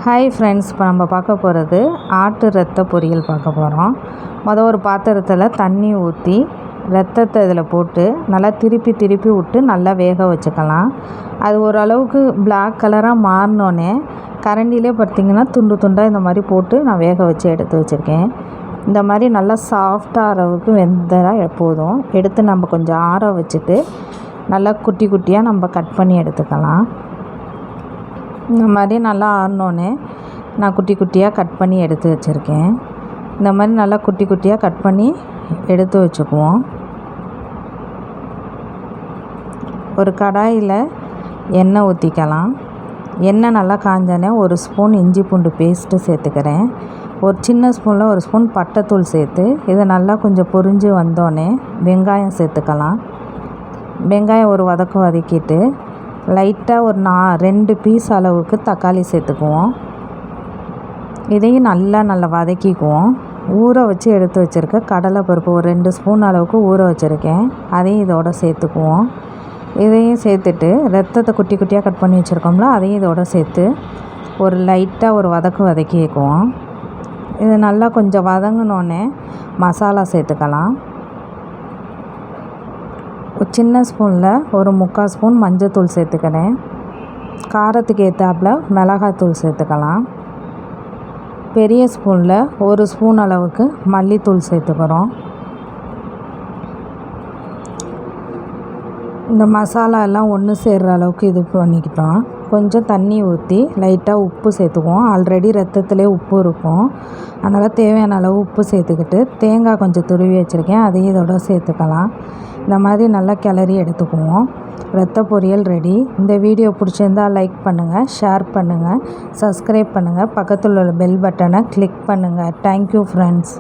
Hi friends, இப்போ நம்ம பார்க்க போகிறது ஆட்டு ரத்த பொரியல் பார்க்க போகிறோம். ஒரு பாத்திரத்தில் தண்ணி ஊற்றி ரத்தத்தை இதில் போட்டு நல்லா திருப்பி விட்டு நல்லா வேக வச்சுக்கலாம். அது ஓரளவுக்கு பிளாக் கலராக மாறினோன்னே கரண்டிலே பார்த்திங்கன்னா துண்டு துண்டாக இந்த மாதிரி போட்டு நான் வேக வச்சு எடுத்து வச்சுருக்கேன். இந்த மாதிரி நல்லா சாஃப்டாக அளவுக்கு வெந்தால் எப்போதும் எடுத்து நம்ம கொஞ்சம் ஆற வச்சுட்டு நல்லா குட்டி குட்டியாக நம்ம கட் பண்ணி எடுத்துக்கலாம். இந்த மாதிரி நல்லா ஆறினோன்னே நான் குட்டி குட்டியாக கட் பண்ணி எடுத்து வச்சுருக்கேன். இந்த மாதிரி நல்லா குட்டி குட்டியாக கட் பண்ணி எடுத்து வச்சுக்குவோம். ஒரு கடாயில் எண்ணெய் ஊற்றிக்கலாம். எண்ணெய் நல்லா காஞ்சோன்னே ஒரு ஸ்பூன் இஞ்சி பூண்டு பேஸ்ட்டு சேர்த்துக்கிறேன். ஒரு சின்ன ஸ்பூனில் ஒரு ஸ்பூன் பட்டைத்தூள் சேர்த்து இதை நல்லா கொஞ்சம் பொரிஞ்சு வந்தோடனே வெங்காயம் சேர்த்துக்கலாம். வெங்காயம் ஒரு வதக்கிட்டு லைட்டாக ஒரு 2 பீஸ் அளவுக்கு தக்காளி சேர்த்துக்குவோம். இதையும் நல்லா வதக்கிக்குவோம். ஊற வச்சு எடுத்து வச்சுருக்க கடலைப்பருப்பு ஒரு 2 ஸ்பூன் அளவுக்கு ஊற வச்சுருக்கேன். அதையும் இதோட சேர்த்துக்குவோம். இதையும் சேர்த்துட்டு ரத்தத்தை குட்டி குட்டியாக கட் பண்ணி வச்சுருக்கோம்ல, அதையும் இதோட சேர்த்து ஒரு லைட்டாக ஒரு வதக்கிக்குவோம். இது நல்லா கொஞ்சம் வதங்கினோன்னே மசாலா சேர்த்துக்கலாம். ஒரு சின்ன ஸ்பூனில் ஒரு 3/4 ஸ்பூன் மஞ்சத்தூள் சேர்த்துக்கிறேன். காரத்துக்கு ஏற்றாப்புல மிளகாத்தூள் சேர்த்துக்கலாம். பெரிய ஸ்பூனில் ஒரு ஸ்பூன் அளவுக்கு மல்லித்தூள் சேர்த்துக்கிறோம். இந்த மசாலா எல்லாம் ஒன்று சேர்கிற அளவுக்கு இது பண்ணிக்கிட்டோம். கொஞ்சம் தண்ணி ஊற்றி லைட்டாக உப்பு சேர்த்துக்குவோம். ஆல்ரெடி ரத்தத்திலே உப்பு இருக்கும், அதனால் தேவையான அளவு உப்பு சேர்த்துக்கிட்டு தேங்காய் கொஞ்சம் துருவி வச்சுருக்கேன், அதையும் இதோட சேர்த்துக்கலாம். இந்த மாதிரி நல்லா கிளறி எடுத்துக்குவோம். ரத்த பொரியல் ரெடி. இந்த வீடியோ பிடிச்சிருந்தால் லைக் பண்ணுங்கள், ஷேர் பண்ணுங்கள், சப்ஸ்கிரைப் பண்ணுங்கள், பக்கத்தில் உள்ள பெல் பட்டனை கிளிக் பண்ணுங்கள். Thank you friends.